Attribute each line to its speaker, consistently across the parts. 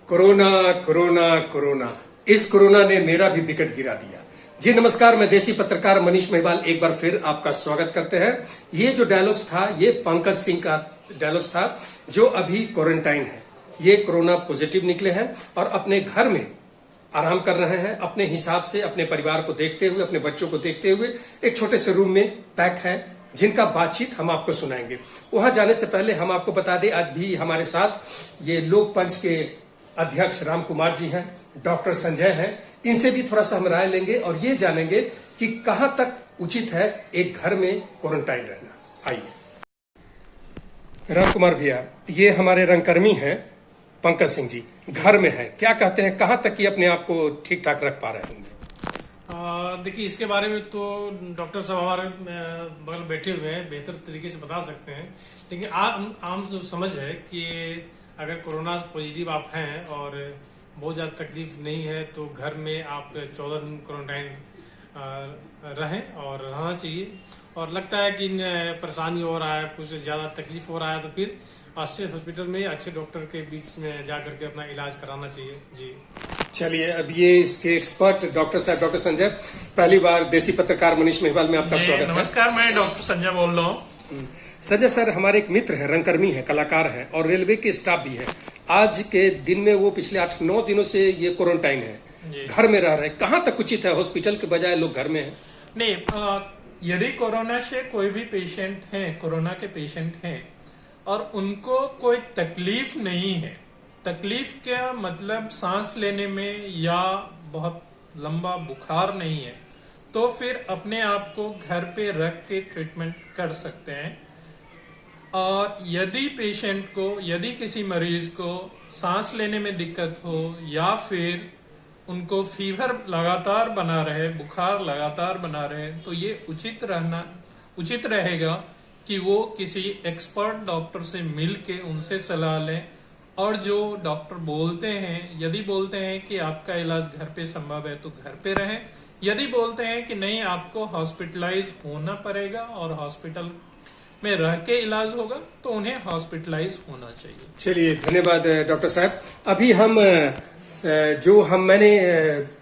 Speaker 1: Corona corona corona, इस corona ने मेरा भी विकेट गिरा दिया। जी नमस्कार, मैं देसी पत्रकार मनीष महिवाल एक बार फिर आपका स्वागत करते हैं। ये जो डायलॉग्स था ये पंकज सिंह का डायलॉग्स था, जो अभी क्वारंटाइन है। ये कोरोना पॉजिटिव निकले हैं और अपने घर में आराम कर रहे हैं, अपने हिसाब से अपने परिवार को देखते हुए, अपने बच्चों को देखते हुए एक छोटे से रूम में पैक है, जिनका बातचीत हम आपको सुनाएंगे। वहां जाने से पहले हम आपको बता दें, आज भी हमारे साथ ये लोक पंच के अध्यक्ष राम कुमार जी हैं, डॉक्टर संजय हैं। इनसे भी थोड़ा सा हम राय लेंगे और ये जानेंगे कि कहां तक उचित है एक घर में क्वारंटाइन रहना। आइए राम कुमार भैया, ये हमारे रंगकर्मी हैं पंकज सिंह जी, घर में है, क्या कहते हैं, कहां तक ये अपने आप को ठीक ठाक रख पा रहे होंगे?
Speaker 2: देखिए, इसके बारे में तो डॉक्टर साहब हमारे बगल बैठे हुए हैं, बेहतर तरीके से बता सकते हैं। लेकिन आम जो समझ है कि अगर कोरोना पॉजिटिव आप हैं और बहुत ज़्यादा तकलीफ नहीं है तो घर में आप 14 दिन क्वारंटाइन रहें और रहना चाहिए। और लगता है कि परेशानी हो रहा है, कुछ ज़्यादा तकलीफ हो रहा है, तो फिर अच्छे हॉस्पिटल में अच्छे डॉक्टर के बीच में जा करके अपना इलाज कराना चाहिए। जी
Speaker 1: चलिए, अब ये इसके एक्सपर्ट डॉक्टर साहब, डॉक्टर संजय, पहली बार देसी पत्रकार मनीष महिवाल में आपका स्वागत है।
Speaker 2: नमस्कार, मैं डॉक्टर संजय बोल रहा हूँ।
Speaker 1: संजय सर हमारे एक मित्र हैं, रंगकर्मी हैं, कलाकार हैं और रेलवे के स्टाफ भी है। आज के दिन में वो पिछले 8-9 दिनों से ये क्वारंटाइन है, घर में रह रहे हैं। कहाँ तक उचित है? हॉस्पिटल के बजाय लोग घर में हैं।
Speaker 3: नहीं, यदि कोरोना से कोई भी पेशेंट है, कोरोना के पेशेंट हैं और उनको कोई तकलीफ नहीं है, तकलीफ का मतलब सांस लेने में या बहुत लंबा बुखार नहीं है, तो फिर अपने आप को घर पे रख के ट्रीटमेंट कर सकते हैं। और यदि पेशेंट को, यदि किसी मरीज को सांस लेने में दिक्कत हो या फिर उनको फीवर लगातार बना रहे, बुखार लगातार बना रहे, तो ये उचित रहेगा कि वो किसी एक्सपर्ट डॉक्टर से मिल के उनसे सलाह लें। और जो डॉक्टर बोलते हैं, यदि बोलते हैं कि आपका इलाज घर पे संभव है तो घर पे रहें, यदि बोलते हैं कि नहीं आपको हॉस्पिटलाइज होना पड़ेगा और हॉस्पिटल में रह के इलाज होगा, तो उन्हें हॉस्पिटलाइज होना चाहिए।
Speaker 1: चलिए, धन्यवाद डॉक्टर साहब। अभी मैंने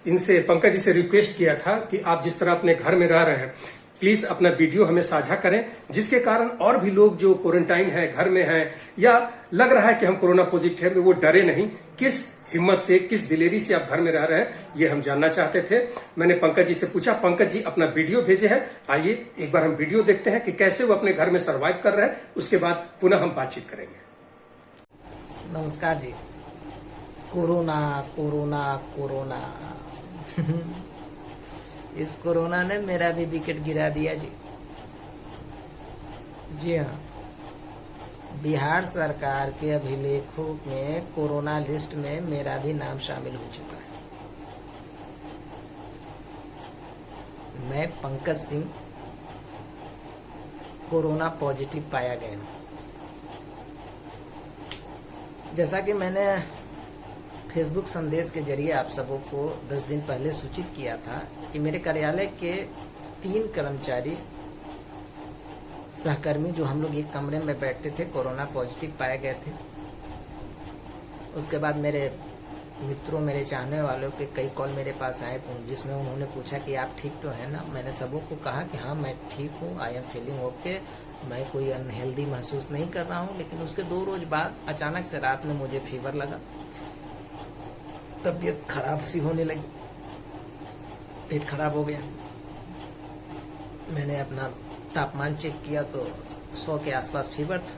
Speaker 1: इनसे, पंकज जी से रिक्वेस्ट किया था कि आप जिस तरह अपने घर में रह रहे हैं, प्लीज अपना वीडियो हमें साझा करें, जिसके कारण और भी लोग जो क्वारंटाइन है, घर में हैं, या लग रहा है कि हम कोरोना पॉजिटिव है, वो डरे नहीं। किस हिम्मत से, किस दिलेरी से आप घर में रह रहे हैं, ये हम जानना चाहते थे। मैंने पंकज जी से पूछा, पंकज जी अपना वीडियो भेजे हैं। आइए एक बार हम वीडियो देखते हैं कि कैसे वो अपने घर में सर्वाइव कर रहे हैं, उसके बाद पुनः हम बातचीत करेंगे।
Speaker 4: नमस्कार जी। कोरोना कोरोना कोरोना इस कोरोना ने मेरा भी विकेट गिरा दिया जी। जी हाँ, बिहार सरकार के अभिलेखों में कोरोना लिस्ट में मेरा भी नाम शामिल हो चुका है। मैं पंकज सिंह कोरोना पॉजिटिव पाया गया हूँ। जैसा कि मैंने फेसबुक संदेश के जरिए आप सबों को 10 दिन पहले सूचित किया था कि मेरे कार्यालय के 3 कर्मचारी सहकर्मी, जो हम लोग एक कमरे में बैठते थे, कोरोना पॉजिटिव पाए गए थे। उसके बाद मेरे मित्रों, मेरे चाहने वालों के कई कॉल मेरे पास आए, जिसमें उन्होंने पूछा कि आप ठीक तो हैं ना। मैंने सबों को कहा कि हाँ, मैं ठीक हूँ, आई एम फीलिंग ओके, मैं कोई अनहेल्दी महसूस नहीं कर रहा हूँ। लेकिन उसके 2 रोज बाद अचानक से रात में मुझे फीवर लगा, तबीयत खराब सी होने लगी, पेट खराब हो गया। मैंने अपना तापमान चेक किया तो 100 के आसपास फीवर था।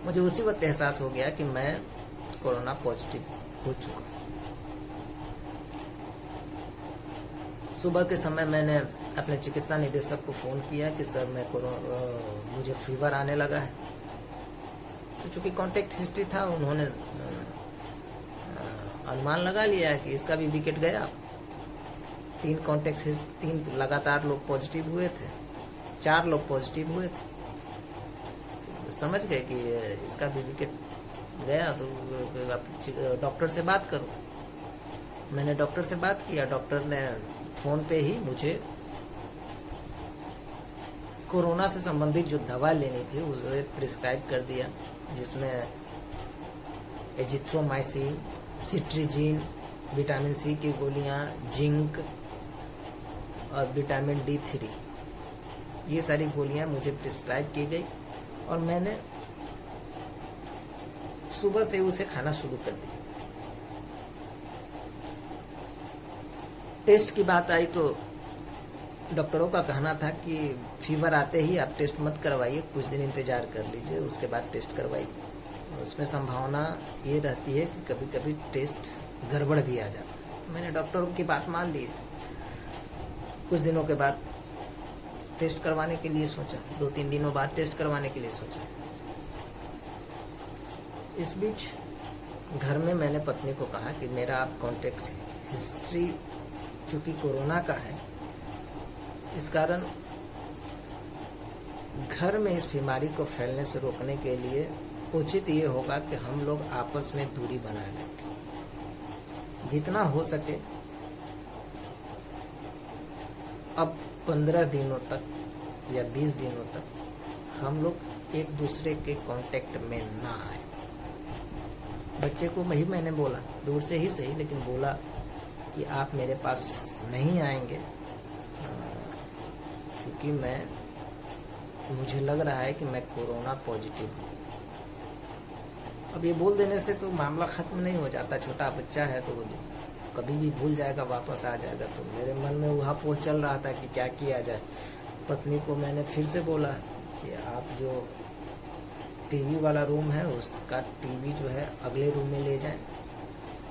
Speaker 4: मुझे उसी वक्त एहसास हो गया कि मैं कोरोना पॉजिटिव हो चुका। सुबह के समय मैंने अपने चिकित्सा निदेशक को फोन किया कि सर मुझे फीवर आने लगा है। तो चूंकि कॉन्टेक्ट हिस्ट्री था, उन्होंने अनुमान लगा लिया कि इसका भी विकेट गया। 3 लगातार लोग पॉजिटिव हुए थे, 4 लोग पॉजिटिव हुए थे, तो समझ गए कि इसका भी विकेट गया। तो डॉक्टर से बात करो। मैंने डॉक्टर से बात किया। डॉक्टर ने फोन पे ही मुझे कोरोना से संबंधित जो दवा लेनी थी उसे प्रिस्क्राइब कर दिया, जिसमें एजिथ्रोमाइसिन, सिट्रीजिन, विटामिन सी की गोलियां, जिंक और विटामिन D3, ये सारी गोलियां मुझे प्रिस्क्राइब की गई और मैंने सुबह से उसे खाना शुरू कर दिया। टेस्ट की बात आई तो डॉक्टरों का कहना था कि फीवर आते ही आप टेस्ट मत करवाइए, कुछ दिन इंतजार कर लीजिए, उसके बाद टेस्ट करवाइए। उसमें संभावना ये रहती है कि कभी कभी टेस्ट गड़बड़ भी आ जाता है। तो मैंने डॉक्टरों की बात मान ली। कुछ दिनों के बाद टेस्ट करवाने के लिए सोचा, 2-3 दिनों बाद टेस्ट करवाने के लिए सोचा। इस बीच घर में मैंने पत्नी को कहा कि मेरा आप कॉन्टेक्ट हिस्ट्री चूंकि कोरोना का है, इस कारण घर में इस बीमारी को फैलने से रोकने के लिए उचित ये होगा कि हम लोग आपस में दूरी बनाए रखें। जितना हो सके अब 15 दिनों तक या 20 दिनों तक हम लोग एक दूसरे के कांटेक्ट में ना आए। बच्चे को मैंने बोला, दूर से ही सही, लेकिन बोला कि आप मेरे पास नहीं आएंगे क्योंकि मुझे लग रहा है कि मैं कोरोना पॉजिटिव हूँ। अब ये बोल देने से तो मामला खत्म नहीं हो जाता। छोटा बच्चा है तो वो कभी भी भूल जाएगा, वापस आ जाएगा। तो मेरे मन में वहाँ चल रहा था कि क्या किया जाए। पत्नी को मैंने फिर से बोला कि आप जो टीवी वाला रूम है उसका टीवी जो है अगले रूम में ले जाएं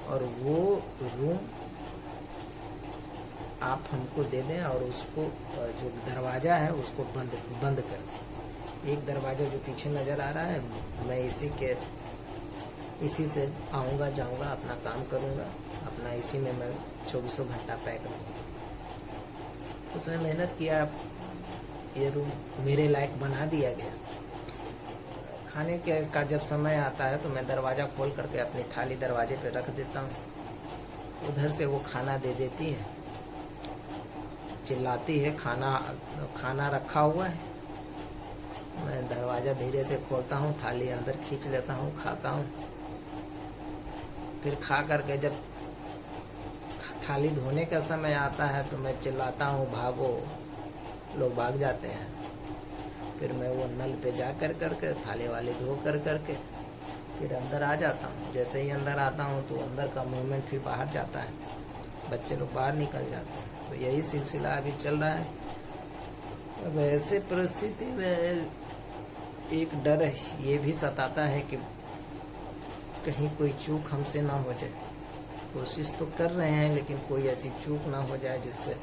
Speaker 4: और वो रूम आप हमको दे दें और उसको जो दरवाज़ा है उसको बंद कर दें। एक दरवाज़ा जो पीछे नज़र आ रहा है, मैं इसी से आऊँगा जाऊँगा, अपना काम करूँगा, अपना इसी में मैं 24 घंटा पैक रहूँगा। उसने मेहनत किया, ये रूम मेरे लायक बना दिया गया। खाने का जब समय आता है तो मैं दरवाज़ा खोल करके अपनी थाली दरवाजे पे रख देता हूँ। उधर से वो खाना दे देती है, चिल्लाती है खाना रखा हुआ है। मैं दरवाज़ा धीरे से खोलता हूँ, थाली अंदर खींच लेता हूँ, खाता हूँ। फिर खा करके जब थाली धोने का समय आता है तो मैं चिल्लाता हूँ, भागो। लोग भाग जाते हैं। फिर मैं वो नल पे जा करके थाली वाली धो करके फिर अंदर आ जाता हूँ। जैसे ही अंदर आता हूँ तो अंदर का मूवमेंट फिर बाहर जाता है, बच्चे लोग बाहर निकल जाते हैं। तो यही सिलसिला अभी चल रहा है। अब ऐसे परिस्थिति में एक डर ये भी सताता है कि कहीं कोई चूक हमसे ना हो जाए। कोशिश तो कर रहे हैं लेकिन कोई ऐसी चूक ना हो जाए जिससे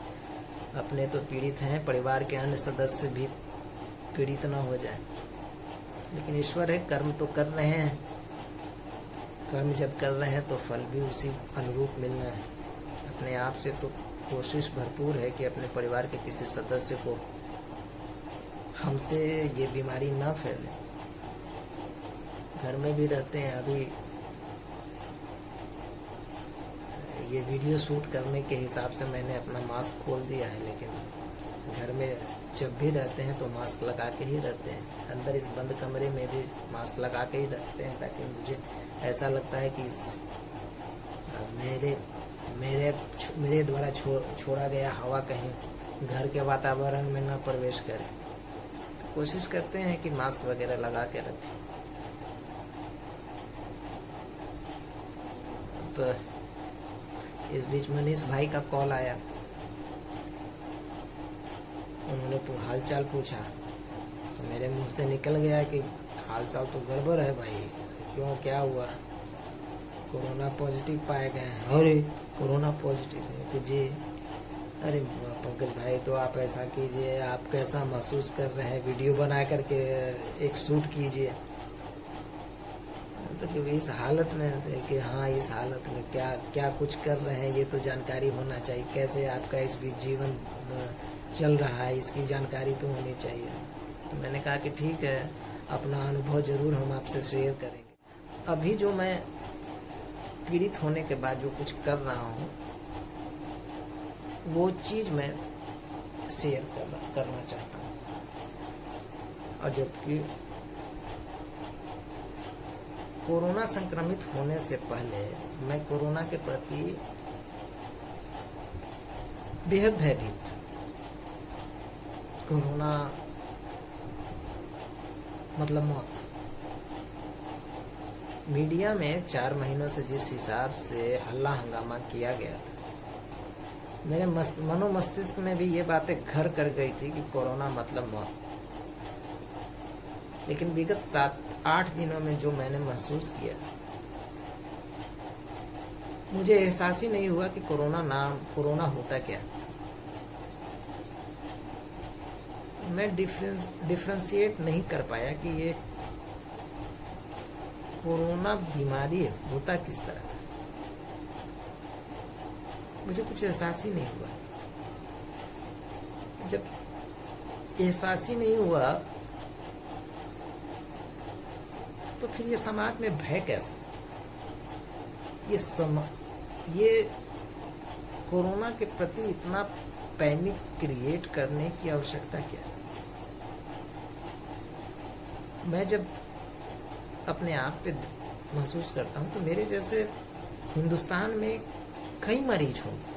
Speaker 4: अपने तो पीड़ित हैं, परिवार के अन्य सदस्य भी पीड़ित ना हो जाए। लेकिन ईश्वर है, कर्म तो कर रहे हैं। कर्म जब कर रहे हैं तो फल भी उसी अनुरूप मिलना है। अपने आप से तो कोशिश भरपूर है कि अपने परिवार के किसी सदस्य को हमसे ये बीमारी ना फैले। घर में भी रहते हैं। अभी ये वीडियो शूट करने के हिसाब से मैंने अपना मास्क खोल दिया है, लेकिन घर में जब भी रहते हैं तो मास्क लगा के ही रहते हैं। अंदर इस बंद कमरे में भी मास्क लगा के ही रहते हैं, ताकि मुझे ऐसा लगता है कि मेरे द्वारा छोड़ा गया हवा कहीं घर के वातावरण में न प्रवेश करे। तो कोशिश करते हैं कि मास्क वगैरह लगा के रखें। तो इस बीच मनीष भाई का कॉल आया। उन्होंने हालचाल पूछा तो मेरे मुंह से निकल गया कि हालचाल तो गड़बड़ है भाई। क्यों, क्या हुआ? कोरोना पॉजिटिव पाए गए हैं। अरे कोरोना पॉजिटिव जी? अरे पंकज भाई, तो आप ऐसा कीजिए, आप कैसा महसूस कर रहे हैं, वीडियो बना करके एक शूट कीजिए। तो कि इस हालत में कि हाँ, इस हालत में क्या कुछ कर रहे हैं ये तो जानकारी होना चाहिए। कैसे आपका इस बीच जीवन चल रहा है इसकी जानकारी तो होनी चाहिए। तो मैंने कहा कि ठीक है, अपना अनुभव जरूर हम आपसे शेयर करेंगे। अभी जो मैं पीड़ित होने के बाद जो कुछ कर रहा हूँ वो चीज़ मैं शेयर करना चाहता हूँ। और जबकि कोरोना संक्रमित होने से पहले मैं कोरोना के प्रति बेहद भयभीत। कोरोना मतलब मौत। मीडिया में 4 महीनों से जिस हिसाब से हल्ला हंगामा किया गया था, मेरे मनोमस्तिष्क में भी ये बातें घर कर गई थी कि कोरोना मतलब मौत। लेकिन विगत 7-8 दिनों में जो मैंने महसूस किया, मुझे एहसास ही नहीं हुआ कि कोरोना होता क्या। मैं डिफरेंशिएट नहीं कर पाया कि ये कोरोना बीमारी होता किस तरह। मुझे कुछ एहसास ही नहीं हुआ। जब एहसास ही नहीं हुआ तो फिर ये समाज में भय कैसे? ये कोरोना के प्रति इतना पैनिक क्रिएट करने की आवश्यकता क्या है? मैं जब अपने आप पे महसूस करता हूं तो मेरे जैसे हिंदुस्तान में कई मरीज होंगे,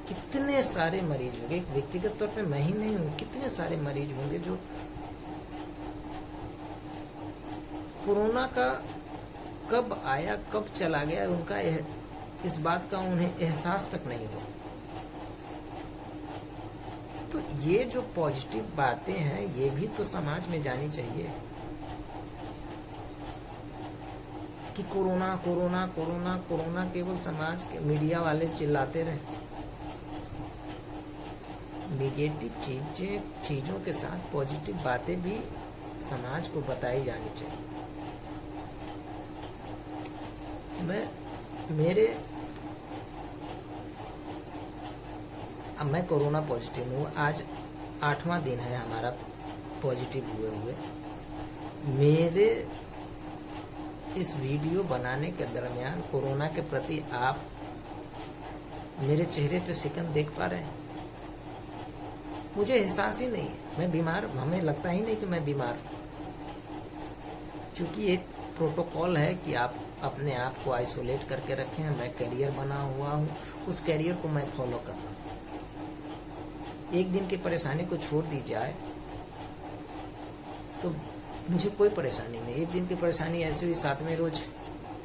Speaker 4: कितने सारे मरीज होंगे। व्यक्तिगत तौर पे मैं ही नहीं हूं, कितने सारे मरीज होंगे जो कोरोना का कब आया कब चला गया उनका इस बात का उन्हें एहसास तक नहीं हुआ। तो ये जो पॉजिटिव बातें हैं ये भी तो समाज में जानी चाहिए कि कोरोना कोरोना कोरोना कोरोना केवल समाज के मीडिया वाले चिल्लाते रहे। नेगेटिव चीजों के साथ पॉजिटिव बातें भी समाज को बताई जानी चाहिए। मैं कोरोना पॉजिटिव हूँ। आज 8वां दिन है हमारा पॉजिटिव हुए। मेरे इस वीडियो बनाने के दरमियान कोरोना के प्रति आप मेरे चेहरे पे सिकन देख पा रहे हैं? मुझे एहसास ही नहीं है मैं बीमार। हमें लगता ही नहीं कि मैं बीमार हूँ, क्योंकि एक प्रोटोकॉल है कि आप अपने आप को आइसोलेट करके रखें। मैं कैरियर बना हुआ हूँ, उस कैरियर को मैं फॉलो कर रहा हूँ। एक दिन की परेशानी को छोड़ दी जाए तो मुझे कोई परेशानी नहीं। एक दिन की परेशानी ऐसी हुई, 7वें रोज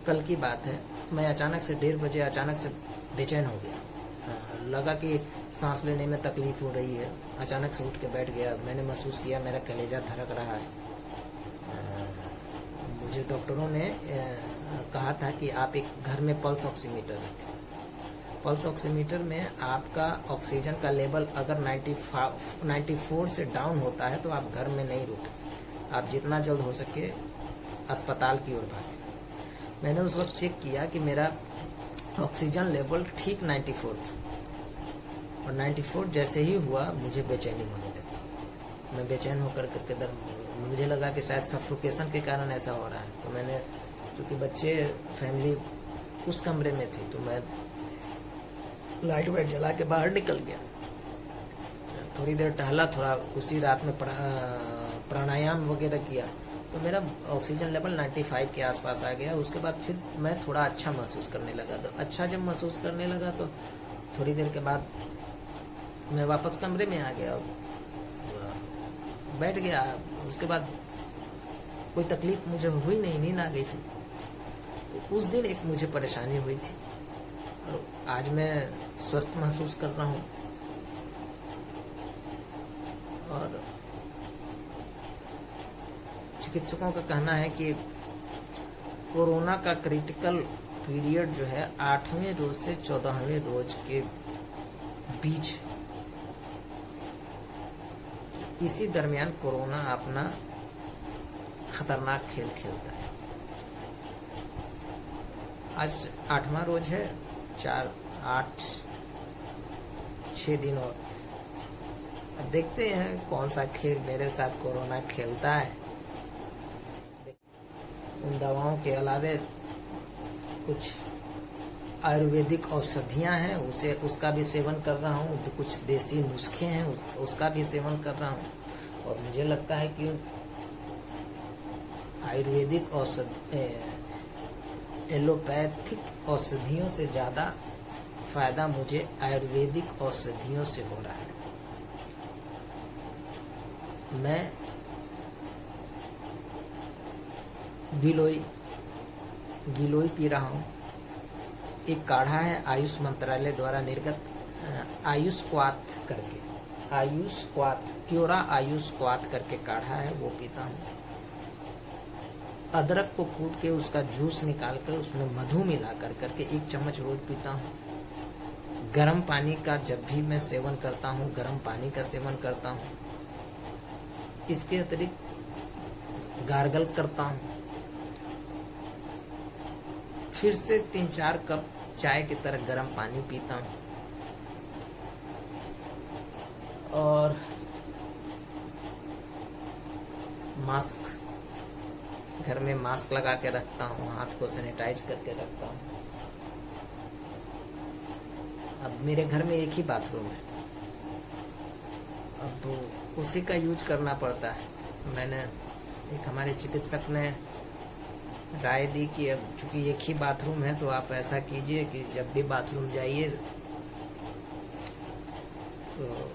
Speaker 4: कल की बात है, मैं अचानक से 1:30 बजे अचानक से बेचैन हो गया। लगा कि सांस लेने में तकलीफ हो रही है। अचानक से उठ के बैठ गया। मैंने महसूस किया मेरा कलेजा धड़क रहा है। मुझे डॉक्टरों ने कहा था कि आप एक घर में पल्स ऑक्सीमीटर रखें। पल्स ऑक्सीमीटर में आपका ऑक्सीजन का लेवल अगर 94 से डाउन होता है तो आप घर में नहीं रुकें, आप जितना जल्द हो सके अस्पताल की ओर भागें। मैंने उस वक्त चेक किया कि मेरा ऑक्सीजन लेवल ठीक 94 था, और 94 जैसे ही हुआ मुझे बेचैनी होने लगी। मैं बेचैन होकर मुझे लगा कि शायद सफोकेशन के कारण ऐसा हो रहा है। तो मैंने, क्योंकि बच्चे फैमिली उस कमरे में थी, तो मैं लाइट वाइट जला के बाहर निकल गया। थोड़ी देर टहला, थोड़ा उसी रात में प्राणायाम वगैरह किया, तो मेरा ऑक्सीजन लेवल 95 के आसपास आ गया। उसके बाद फिर मैं थोड़ा अच्छा महसूस करने लगा। तो अच्छा जब महसूस करने लगा तो थोड़ी देर के बाद मैं वापस कमरे में आ गया, बैठ गया। उसके बाद कोई तकलीफ मुझे हुई नहीं, नींद आ गई थी। तो उस दिन एक मुझे परेशानी हुई थी, और आज मैं स्वस्थ महसूस कर रहा हूँ। और चिकित्सकों का कहना है कि कोरोना का क्रिटिकल पीरियड जो है 8वें रोज से 14वें रोज के बीच, इसी दरमियान कोरोना अपना खतरनाक खेल खेलता है। आज 8वां रोज है, 4, 8, 6 दिन और। अब देखते हैं कौन सा खेल मेरे साथ कोरोना खेलता है। उन दवाओं के अलावे कुछ आयुर्वेदिक औषधियां हैं, उसका भी सेवन कर रहा हूँ। तो कुछ देसी नुस्खे हैं, उसका भी सेवन कर रहा हूँ। और मुझे लगता है कि आयुर्वेदिक एलोपैथिक औषधियों से ज़्यादा फायदा मुझे आयुर्वेदिक औषधियों से हो रहा है। मैं गिलोई पी रहा हूँ। एक काढ़ा है आयुष मंत्रालय द्वारा निर्गत आयुष क्वाथ क्योरा आयुष क्वाथ करके काढ़ा है, वो पीता हूँ। अदरक को कूट के उसका जूस निकाल कर उसमें मधु मिला करके 1 चम्मच रोज पीता हूँ। गर्म पानी का जब भी मैं सेवन करता हूँ, गर्म पानी का सेवन करता हूँ। इसके अतिरिक्त गार्गल करता हूँ। फिर से 3-4 कप चाय की तरह गर्म पानी पीता हूँ। और मास्क, घर में मास्क लगा के रखता हूँ, हाथ को सैनिटाइज करके रखता हूँ। अब मेरे घर में एक ही बाथरूम है, अब उसी का यूज करना पड़ता है। मैंने एक हमारे चिकित्सक ने राय दी कि अब चूंकि एक ही बाथरूम है तो आप ऐसा कीजिए कि जब भी बाथरूम जाइए तो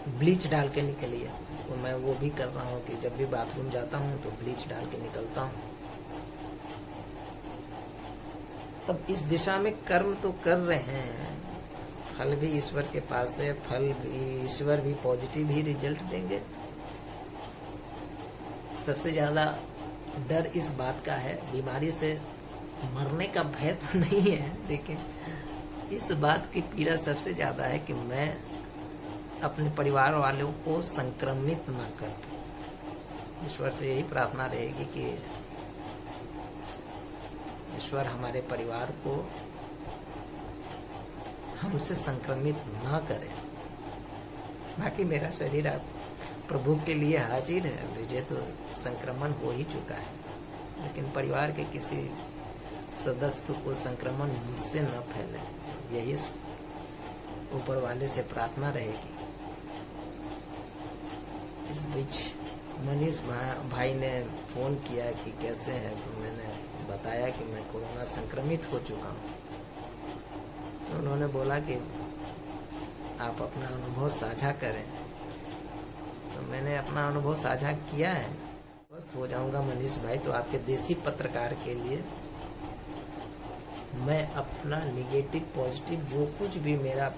Speaker 4: ब्लीच डाल के निकलिए। तो मैं वो भी कर रहा हूँ कि जब भी बाथरूम जाता हूँ तो ब्लीच डाल के निकलता हूँ। तब इस दिशा में कर्म तो कर रहे हैं, फल भी ईश्वर के पास है, फल भी ईश्वर भी पॉजिटिव ही रिजल्ट देंगे। सबसे ज्यादा डर इस बात का है, बीमारी से मरने का भय तो नहीं है, लेकिन इस बात की पीड़ा सबसे ज्यादा है कि मैं अपने परिवार वालों को संक्रमित न कर दूं। ईश्वर से यही प्रार्थना रहेगी कि ईश्वर हमारे परिवार को हमसे संक्रमित न करे। बाकी मेरा शरीर अब प्रभु के लिए हाजिर है, मुझे तो संक्रमण हो ही चुका है, लेकिन परिवार के किसी सदस्य को संक्रमण मुझसे न फैले, यही ऊपर वाले से प्रार्थना रहेगी। इस बीच मनीष भाई ने फोन किया कि कैसे हैं, तो मैंने बताया कि मैं कोरोना संक्रमित हो चुका हूँ। तो उन्होंने बोला कि आप अपना अनुभव साझा करें, तो मैंने अपना अनुभव साझा किया है। स्वस्थ हो जाऊंगा मनीष भाई तो आपके देसी पत्रकार के लिए मैं अपना निगेटिव पॉजिटिव जो कुछ भी मेरा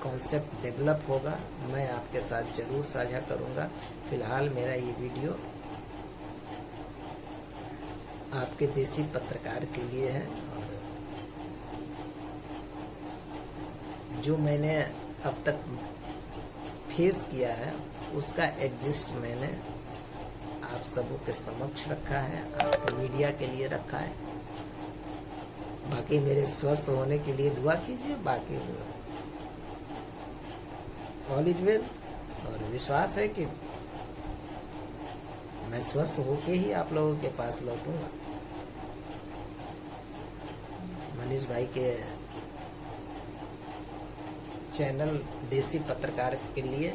Speaker 4: कॉन्सेप्ट डेवलप होगा मैं आपके साथ जरूर साझा करूंगा। फिलहाल मेरा ये वीडियो आपके देसी पत्रकार के लिए है, और जो मैंने अब तक फेस किया है उसका एग्जिस्ट मैंने आप सबों के समक्ष रखा है, आपके मीडिया के लिए रखा है। बाकी मेरे स्वस्थ होने के लिए दुआ कीजिए। बाकी ऑल इज वेल, और विश्वास है कि मैं स्वस्थ होके ही आप लोगों के पास लौटूंगा। मनीष भाई के चैनल देसी पत्रकार के लिए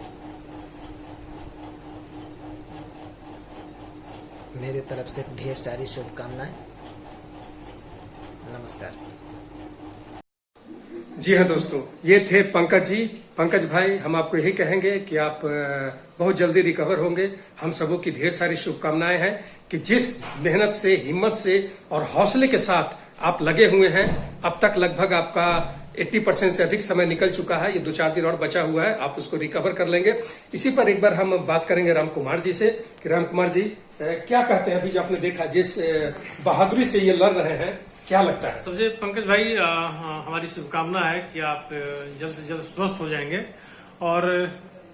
Speaker 4: मेरे तरफ से ढेर सारी शुभकामनाएं। नमस्कार।
Speaker 1: जी हाँ दोस्तों, ये थे पंकज जी। पंकज भाई, हम आपको यही कहेंगे कि आप बहुत जल्दी रिकवर होंगे। हम सबों की ढेर सारी शुभकामनाएं हैं कि जिस मेहनत से, हिम्मत से और हौसले के साथ आप लगे हुए हैं, अब तक लगभग आपका 80% से अधिक समय निकल चुका है। ये 2-4 दिन और बचा हुआ है, आप उसको रिकवर कर लेंगे। इसी पर एक बार हम बात करेंगे राम कुमार जी से कि राम कुमार जी क्या कहते हैं, अभी जो आपने देखा जिस बहादुरी से ये लड़ रहे हैं, क्या लगता है?
Speaker 2: सबसे पंकज भाई हमारी शुभकामना है कि आप जल्द से जल्द स्वस्थ हो जाएंगे। और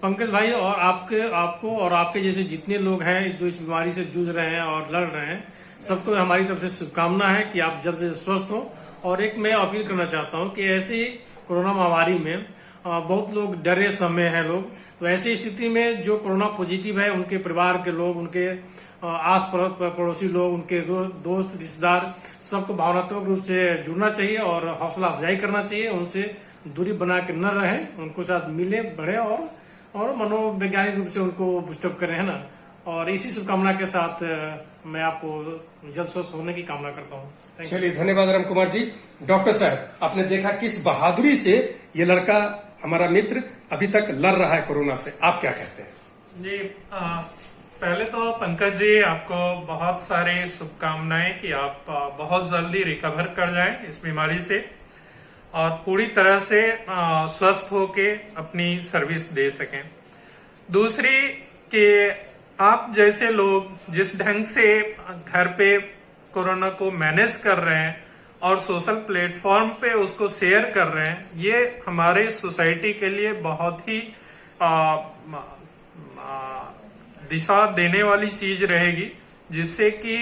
Speaker 2: पंकज भाई और आपको और आपके जैसे जितने लोग हैं जो इस बीमारी से जूझ रहे हैं और लड़ रहे हैं, सबको हमारी तरफ से शुभकामना है कि आप जल्द से जल्द स्वस्थ हो। और एक मैं अपील करना चाहता हूं कि ऐसी कोरोना महामारी में बहुत लोग डरे समय हैं लोग, तो ऐसी स्थिति में जो कोरोना पॉजिटिव है उनके परिवार के लोग, उनके आस पड़ोसी लोग, उनके दोस्त रिश्तेदार, सबको भावनात्मक रूप से जुड़ना चाहिए और हौसला अफजाई करना चाहिए। उनसे दूरी बना के न रहें, उनको साथ मिले, बढ़े और मनोवैज्ञानिक रूप से उनको बूस्टअप करें, है ना। और इसी शुभकामना के साथ मैं आपको जल्द स्वस्थ होने की कामना करता हूँ। Thank you.
Speaker 1: चलिए, धन्यवाद राम कुमार जी। डॉक्टर साहब, आपने देखा किस बहादुरी से ये लड़का, हमारा मित्र, अभी तक लड़ रहा है कोरोना से। आप क्या कहते हैं?
Speaker 3: जी, पहले तो पंकज जी, आपको बहुत सारे शुभकामनाएं कि आप बहुत जल्दी रिकवर कर जाएं इस बीमारी से और पूरी तरह से स्वस्थ होके अपनी सर्विस दे सकें। दूसरी कि आप जैसे लोग जिस ढंग से घर पे कोरोना को मैनेज कर रहे हैं और सोशल प्लेटफॉर्म पे उसको शेयर कर रहे हैं, ये हमारे सोसाइटी के लिए बहुत ही दिशा देने वाली चीज रहेगी, जिससे कि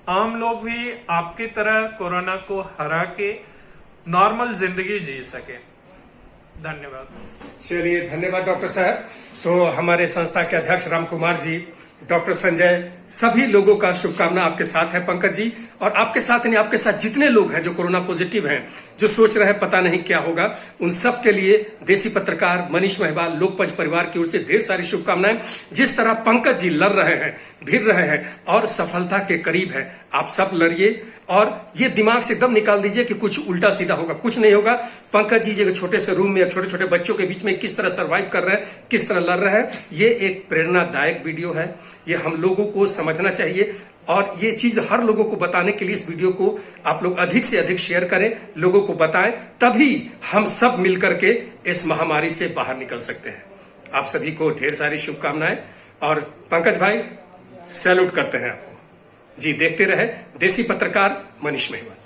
Speaker 3: आम लोग भी आपकी तरह कोरोना को हरा के नॉर्मल जिंदगी जी सके। धन्यवाद।
Speaker 1: चलिए, धन्यवाद डॉक्टर साहब। तो हमारे संस्था के अध्यक्ष राम कुमार जी, डॉक्टर संजय, सभी लोगों का शुभकामना आपके साथ है पंकज जी। और आपके साथ नहीं, आपके साथ जितने लोग हैं जो कोरोना पॉजिटिव हैं, जो सोच रहे हैं पता नहीं क्या होगा, उन सब के लिए देसी पत्रकार मनीष महिवाल लोकपंच परिवार की ओर से ढेर सारी शुभकामनाएं। जिस तरह पंकज जी लड़ रहे हैं, भिड़ रहे हैं और सफलता के करीब है, आप सब लड़िए और ये दिमाग से एकदम निकाल दीजिए कि कुछ उल्टा सीधा होगा। कुछ नहीं होगा। पंकज जी जो छोटे से रूम में छोटे छोटे बच्चों के बीच में किस तरह सर्वाइव कर रहे हैं, किस तरह लड़ रहे हैं, ये एक प्रेरणादायक वीडियो है। ये हम लोगों को समझना चाहिए और ये चीज हर लोगों को बताने के लिए इस वीडियो को आप लोग अधिक से अधिक शेयर करें, लोगों को बताएं, तभी हम सब मिलकर के इस महामारी से बाहर निकल सकते हैं। आप सभी को ढेर सारी शुभकामनाएं और पंकज भाई सैल्यूट करते हैं आपको। जी, देखते रहे देसी पत्रकार मनीष महिवाल।